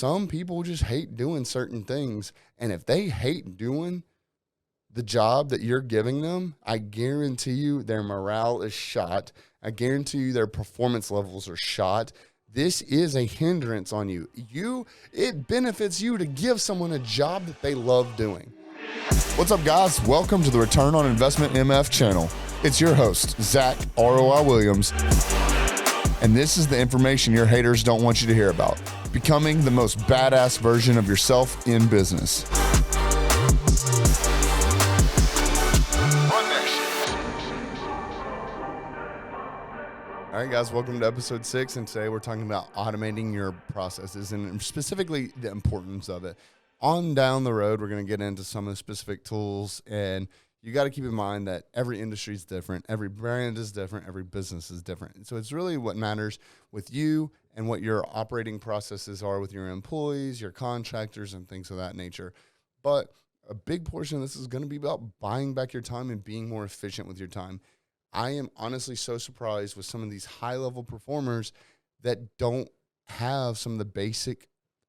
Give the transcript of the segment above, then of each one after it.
some people just hate doing certain things. And if they hate doing the job that you're giving them, I guarantee you their morale is shot. I guarantee you their performance levels are shot. This is a hindrance on you. It benefits you to give someone a job that they love doing. What's up, guys? Welcome to the Return on Investment MF channel. It's your host, Zack ROI Williams. And this is the information your haters don't want you to hear about. Becoming the most badass version of yourself in business. All right, guys, welcome to episode 6, and today we're talking about automating your processes and specifically the importance of it. On down the road, we're going to get into some of the specific tools, and you got to keep in mind that every industry is different, every brand is different, every business is different. So it's really what matters with you and what your operating processes are with your employees, your contractors, and things of that nature. But a big portion of this is going to be about buying back your time and being more efficient with your time. I am honestly so surprised with some of these high-level performers that don't have some of the basic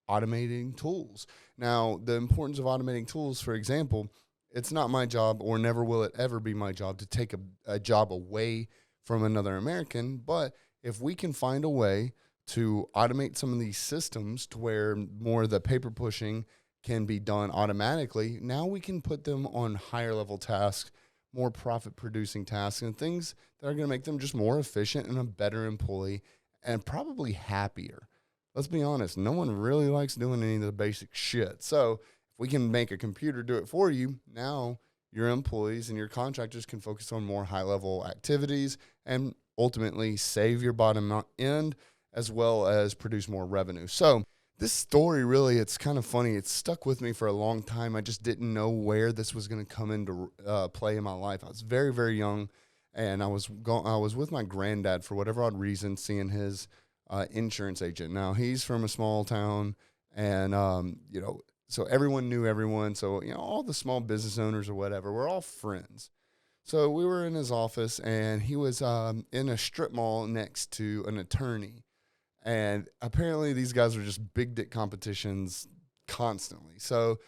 automating tools. Now, the importance of automating tools, for example, it's not my job, or never will it ever be my job, to take a job away from another American. But if we can find a way to automate some of these systems to where more of the paper pushing can be done automatically, now we can put them on higher-level tasks, more profit-producing tasks, and things that are going to make them just more efficient and a better employee and probably happier. Let's be honest, no one really likes doing any of the basic shit. So if we can make a computer do it for you, now your employees and your contractors can focus on more high-level activities and ultimately save your bottom end as well as produce more revenue. So this story really, it's kind of funny. It's stuck with me for a long time. I just didn't know where this was going to come into play in my life. I was very, very young, and I was with my granddad for whatever odd reason, seeing his insurance agent. Now, he's from a small town, and so everyone knew everyone. So all the small business owners or whatever, we're all friends. So we were in his office, and he was in a strip mall next to an attorney. And apparently these guys were just big dick competitions constantly. So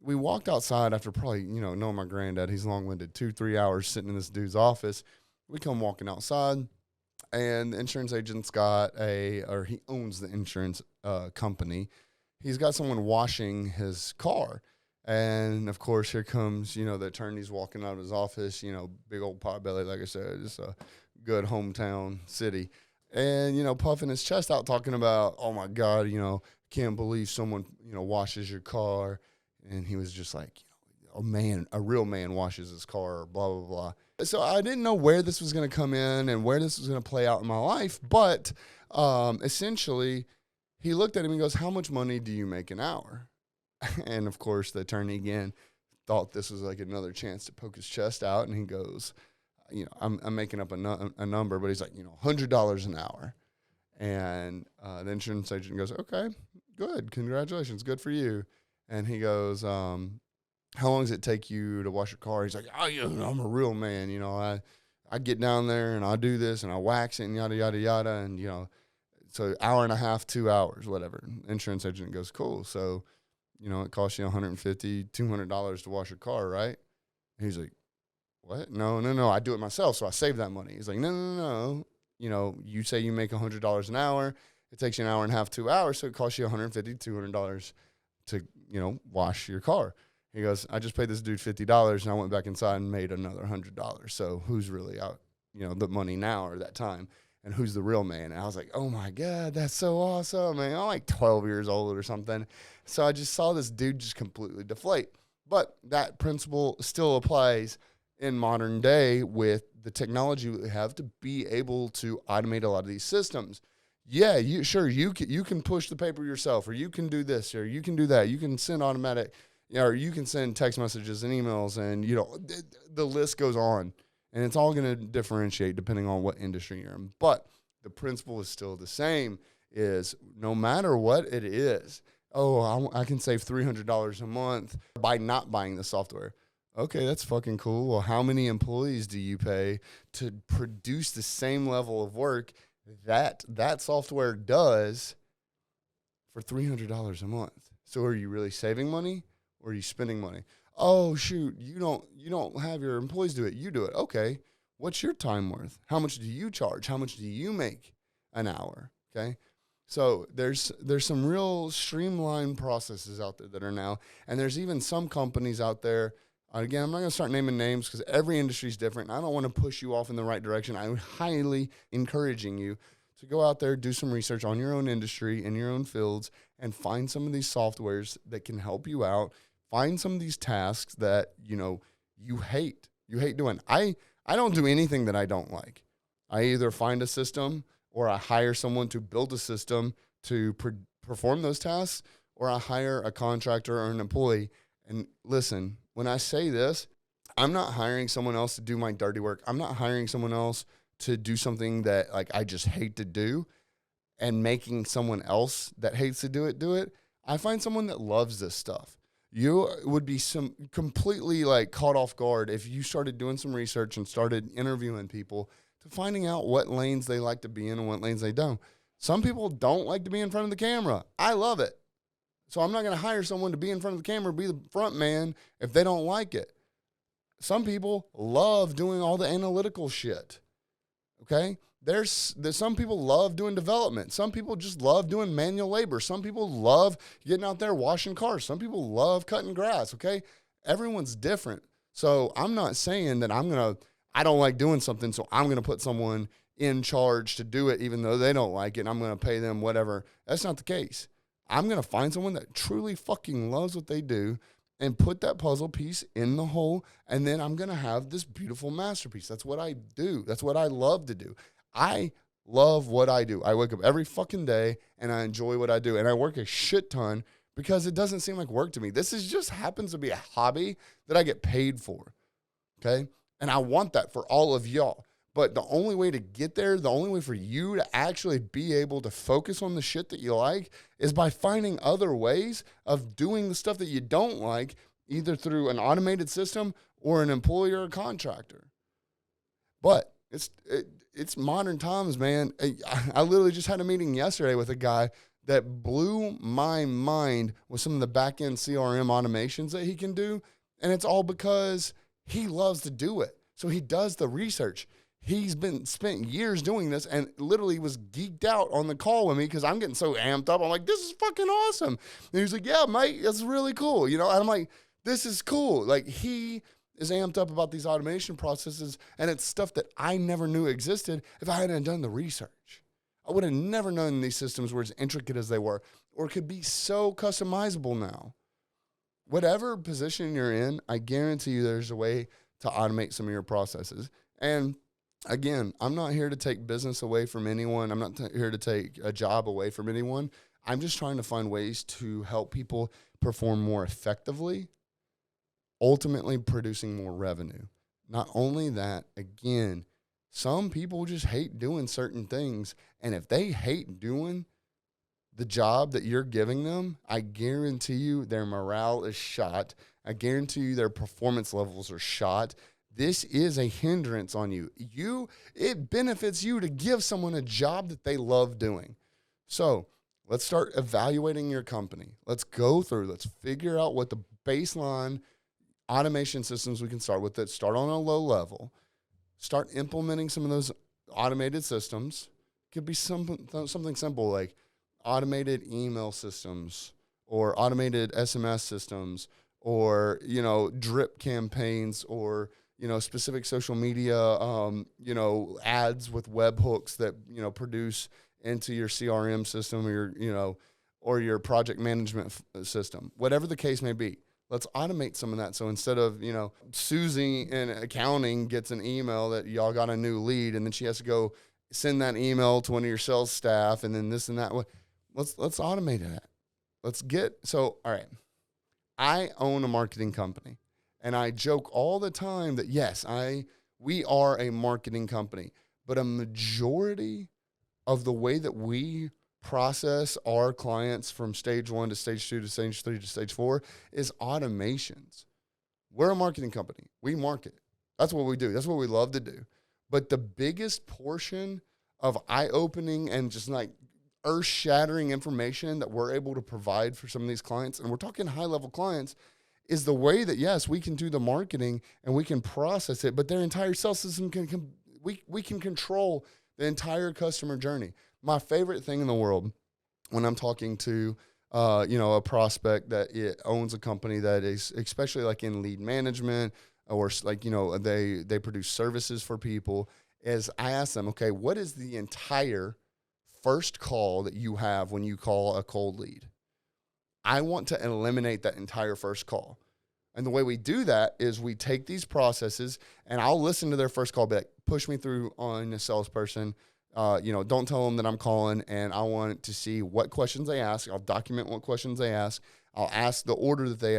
we walked outside after probably, knowing my granddad, he's long-winded, 2-3 hours sitting in this dude's office. We come walking outside, and the insurance agent's he owns the insurance company. He's got someone washing his car. And of course, here comes, the attorney's walking out of his office, big old potbelly, like I said, just a good hometown city. And, puffing his chest out, talking about, oh, my God, can't believe someone, washes your car. And he was just like, a real man washes his car, blah, blah, blah. So I didn't know where this was going to come in and where this was going to play out in my life. But essentially, he looked at him and goes, how much money do you make an hour? And, of course, the attorney, again, thought this was like another chance to poke his chest out. And he goes, I'm making up a number, but he's like, $100 an hour. And the insurance agent goes, okay, good. Congratulations. Good for you. And he goes, how long does it take you to wash your car? He's like, I'm a real man. I get down there and I do this and I wax it and yada, yada, yada. And, so hour and a half, 2 hours, whatever. Insurance agent goes, cool. So, it costs you $150, $200 to wash your car, right? And he's like, what? No. I do it myself, so I save that money. He's like, no. You say you make $100 an hour. It takes you an hour and a half, 2 hours, so it costs you $150, $200 to, wash your car. He goes, I just paid this dude $50, and I went back inside and made another $100. So who's really out, the money now or that time? And who's the real man? And I was like, oh, my God, that's so awesome, man. I'm like 12 years old or something. So I just saw this dude just completely deflate. But that principle still applies in modern day with the technology we have to be able to automate a lot of these systems. Yeah, you can push the paper yourself, or you can do this, or you can do that. You can send automatic, or you can send text messages and emails, and the list goes on. And it's all going to differentiate depending on what industry you're in. But the principle is still the same, is no matter what it is, I can save $300 a month by not buying the software. Okay, that's fucking cool. Well, how many employees do you pay to produce the same level of work that software does for $300 a month. So are you really saving money or are you spending money? Oh, shoot, you don't have your employees do it. You do it. Okay. What's your time worth? How much do you charge? How much do you make an hour? Okay. So there's some real streamlined processes out there that are now, and there's even some companies out there. Again, I'm not going to start naming names because every industry is different. I don't want to push you off in the right direction. I'm highly encouraging you to go out there, do some research on your own industry, in your own fields, and find some of these softwares that can help you out. Find some of these tasks that, you hate. You hate doing. I don't do anything that I don't like. I either find a system or I hire someone to build a system to perform those tasks, or I hire a contractor or an employee. And listen, when I say this, I'm not hiring someone else to do my dirty work. I'm not hiring someone else to do something that I just hate to do and making someone else that hates to do it. I find someone that loves this stuff. You would be completely caught off guard if you started doing some research and started interviewing people to finding out what lanes they like to be in and what lanes they don't. Some people don't like to be in front of the camera. I love it. So I'm not going to hire someone to be in front of the camera, be the front man if they don't like it. Some people love doing all the analytical shit. Okay? There's some people love doing development. Some people just love doing manual labor. Some people love getting out there washing cars. Some people love cutting grass, okay? Everyone's different. So I'm not saying that I don't like doing something, so I'm going to put someone in charge to do it even though they don't like it, and I'm going to pay them whatever. That's not the case. I'm going to find someone that truly fucking loves what they do and put that puzzle piece in the hole, and then I'm going to have this beautiful masterpiece. That's what I do. That's what I love to do. I love what I do. I wake up every fucking day and I enjoy what I do. And I work a shit ton because it doesn't seem like work to me. This just happens to be a hobby that I get paid for. Okay. And I want that for all of y'all. But the only way to get there, the only way for you to actually be able to focus on the shit that you like is by finding other ways of doing the stuff that you don't like, either through an automated system or an employer or contractor. But it's modern times, man. I literally just had a meeting yesterday with a guy that blew my mind with some of the back-end CRM automations that he can do. And it's all because he loves to do it. So he does the research. He's spent years doing this and literally was geeked out on the call with me because I'm getting so amped up. I'm like, this is fucking awesome. And he's like, yeah, mate, that's really cool. And I'm like, this is cool. Like, he is amped up about these automation processes, and it's stuff that I never knew existed if I hadn't done the research. I would have never known these systems were as intricate as they were, or could be so customizable now. Whatever position you're in, I guarantee you there's a way to automate some of your processes. And again, I'm not here to take business away from anyone. I'm not here to take a job away from anyone. I'm just trying to find ways to help people perform more effectively, ultimately producing more revenue. Not only that, again, some people just hate doing certain things. And if they hate doing the job that you're giving them, I guarantee you their morale is shot. I guarantee you their performance levels are shot. This is a hindrance on you. It benefits you to give someone a job that they love doing. So let's start evaluating your company. Let's go through, let's figure out what the baseline automation systems we can start with that start on a low level. Start implementing some of those automated systems. It could be something simple like automated email systems or automated SMS systems or, drip campaigns or, specific social media, ads with webhooks that, produce into your CRM system or your project management system, whatever the case may be. Let's automate some of that. So instead of, Susie in accounting gets an email that y'all got a new lead and then she has to go send that email to one of your sales staff and then this and that. Let's automate that. All right. I own a marketing company and I joke all the time that yes, we are a marketing company, but a majority of the way that we process our clients from stage 1 to stage 2 to stage 3 to stage 4 is automations. We're a marketing company. We market. That's what we do. That's what we love to do. But the biggest portion of eye-opening and just earth-shattering information that we're able to provide for some of these clients, and we're talking high-level clients, is the way that, yes, we can do the marketing and we can process it, but their entire sales system we can control the entire customer journey. My favorite thing in the world when I'm talking to a prospect that it owns a company that is, especially like in lead management, or like, they produce services for people, is I ask them, okay, what is the entire first call that you have when you call a cold lead? I want to eliminate that entire first call. And the way we do that is we take these processes, and I'll listen to their first call back, push me through on a salesperson. Don't tell them that I'm calling, and I want to see what questions they ask. I'll document what questions they ask. I'll ask the order that they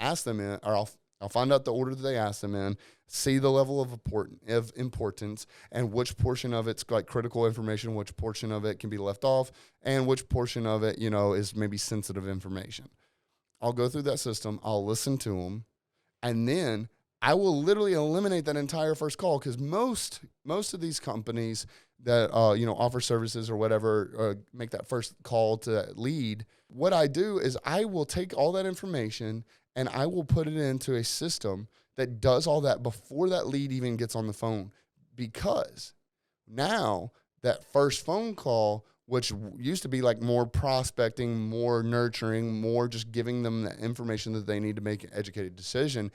ask them in, or I'll find out the order that they ask them in, see the level of importance, and which portion of it's like critical information, which portion of it can be left off, and which portion of it, is maybe sensitive information. I'll go through that system. I'll listen to them, and then I will literally eliminate that entire first call, because most of these companies that offer services or whatever make that first call to that lead. What I do is I will take all that information and I will put it into a system that does all that before that lead even gets on the phone, because now that first phone call, which used to be like more prospecting, more nurturing, more just giving them the information that they need to make an educated decision,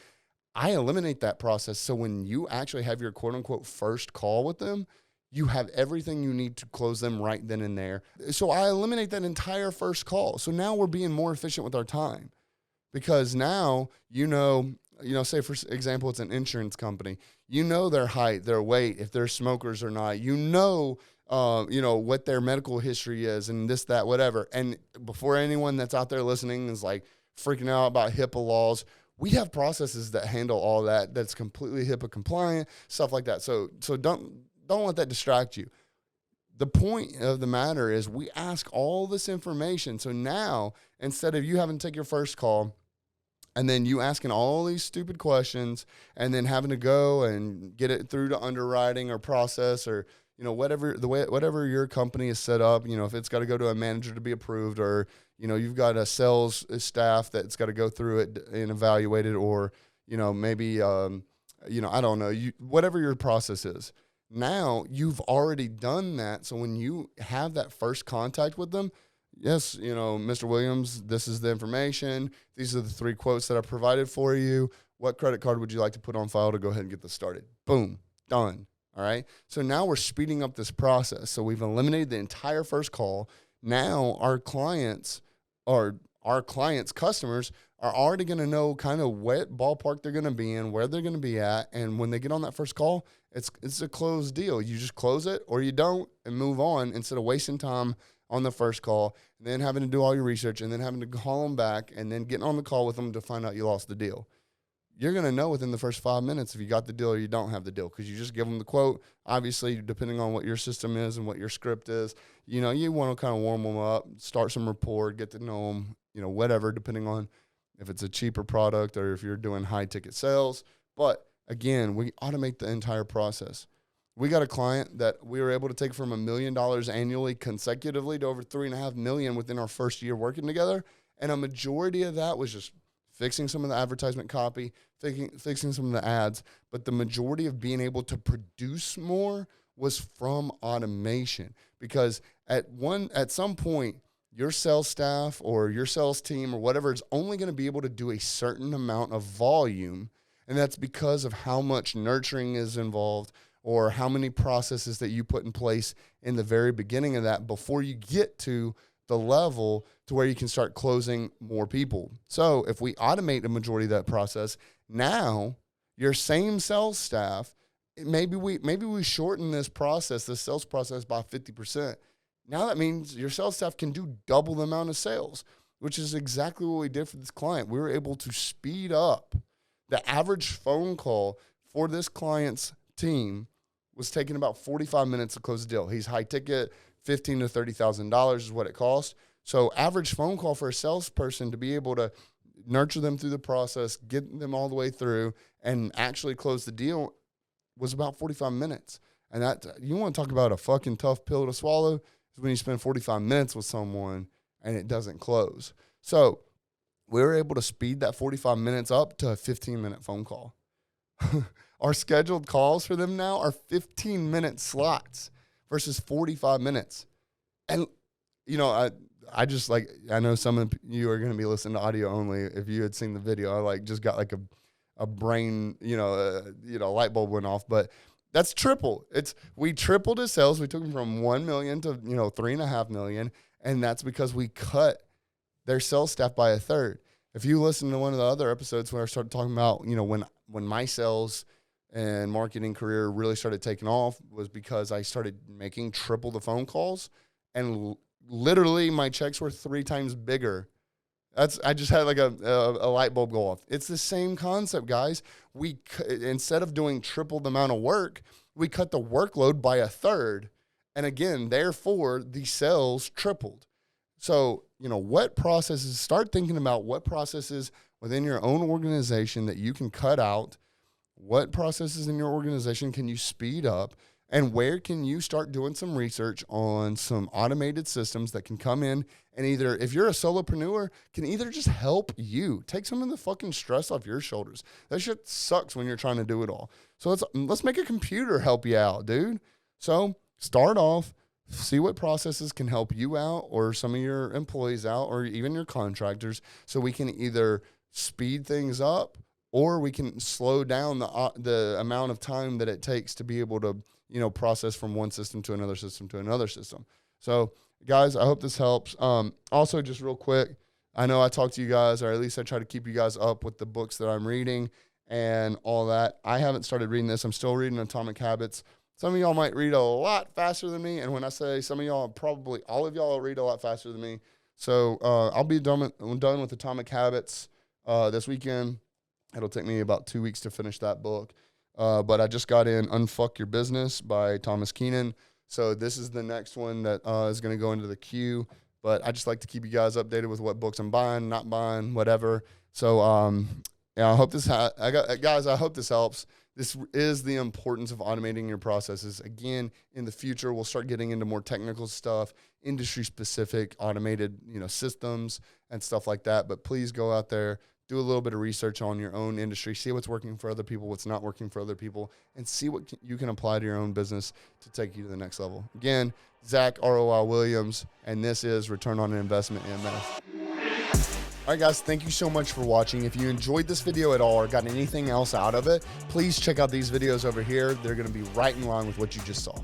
I eliminate that process. So when you actually have your quote unquote first call with them, you have everything you need to close them right then and there. So I eliminate that entire first call. So now we're being more efficient with our time, because now, say for example, it's an insurance company, their height, their weight, if they're smokers or not, what their medical history is, and this, that, whatever. And before anyone that's out there listening is like freaking out about HIPAA laws, we have processes that handle all that. That's completely HIPAA compliant, stuff like that. So don't let that distract you. The point of the matter is we ask all this information. So now, instead of you having to take your first call and then you asking all these stupid questions and then having to go and get it through to underwriting or process, or whatever your company is set up, if it's got to go to a manager to be approved, or you've got a sales staff that's got to go through it and evaluate it, or maybe I don't know, whatever your process is. Now you've already done that. So when you have that first contact with them, yes, Mr. Williams, this is the information. These are the 3 quotes that I provided for you. What credit card would you like to put on file to go ahead and get this started? Boom, done. All right. So now we're speeding up this process. So we've eliminated the entire first call. Now our clients customers are already going to know kind of what ballpark they're going to be in, where they're going to be at. And when they get on that first call, it's a closed deal. You just close it or you don't and move on, instead of wasting time on the first call and then having to do all your research and then having to call them back and then getting on the call with them to find out you lost the deal. You're going to know within the first 5 minutes if you got the deal or you don't have the deal, because you just give them the quote. Obviously, depending on what your system is and what your script is, you want to kind of warm them up, start some rapport, get to know them, whatever, depending on if it's a cheaper product or if you're doing high ticket sales. But again, we automate the entire process. We got a client that we were able to take from $1 million annually consecutively to over $3.5 million within our first year working together. And a majority of that was just fixing some of the advertisement copy, fixing some of the ads. But the majority of being able to produce more was from automation, because at some point, your sales staff or your sales team or whatever is only going to be able to do a certain amount of volume. And that's because of how much nurturing is involved, or how many processes that you put in place in the very beginning of that before you get to the level to where you can start closing more people. So if we automate a majority of that process, now your same sales staff, maybe we shorten this sales process by 50%. Now that means your sales staff can do double the amount of sales, which is exactly what we did for this client. We were able to speed up. The average phone call for this client's team was taking about 45 minutes to close the deal. He's high ticket, $15,000 to $30,000 is what it costs. So average phone call for a salesperson to be able to nurture them through the process, get them all the way through, and actually close the deal was about 45 minutes. And that, you want to talk about a fucking tough pill to swallow? is when you spend 45 minutes with someone and it doesn't close. So we were able to speed that 45 minutes up to a 15-minute phone call. Our scheduled calls for them now are 15-minute slots versus 45 minutes. And, you know, I just like, I know some of you are going to be listening to audio only. If you had seen the video, I like just got like a brain, light bulb went off, but that's triple. We tripled his sales. We took him from 1 million to, 3.5 million. And that's because we cut their sales staff by a third. If you listen to one of the other episodes where I started talking about, when my sales and marketing career really started taking off, was because I started making triple the phone calls, and literally my checks were 3 times bigger. I just had like a light bulb go off. It's the same concept, guys. Instead of doing triple the amount of work, we cut the workload by a third. And again, therefore, the sales tripled. So, what processes, start thinking about what processes within your own organization that you can cut out. What processes in your organization can you speed up? And where can you start doing some research on some automated systems that can come in and either, if you're a solopreneur, can either just help you, take some of the fucking stress off your shoulders. That shit sucks when you're trying to do it all. So let's make a computer help you out, dude. So start off, see what processes can help you out or some of your employees out or even your contractors, so we can either speed things up or we can slow down the amount of time that it takes to be able to, process from one system to another system to another system. So, guys, I hope this helps. Also, just real quick, I know I talk to you guys, or at least I try to keep you guys up with the books that I'm reading and all that. I haven't started reading this. I'm still reading Atomic Habits. Some of y'all might read a lot faster than me. And when I say some of y'all, probably all of y'all will read a lot faster than me. So I'll be done with Atomic Habits this weekend. It'll take me about 2 weeks to finish that book. But I just got in Unfuck Your Business by Keenan. So this is the next one that is going to go into the queue. But I just like to keep you guys updated with what books I'm buying, not buying, whatever. So I hope this guys, I hope this helps. This is the importance of automating your processes. Again, in the future, we'll start getting into more technical stuff, industry-specific automated, systems and stuff like that. But please go out there, do a little bit of research on your own industry, see what's working for other people, what's not working for other people, and see what you can apply to your own business to take you to the next level. Again, Zack ROI Williams, and this is Return on Investment EMS. All right, guys, thank you so much for watching. If you enjoyed this video at all or got anything else out of it, please check out these videos over here. They're going to be right in line with what you just saw.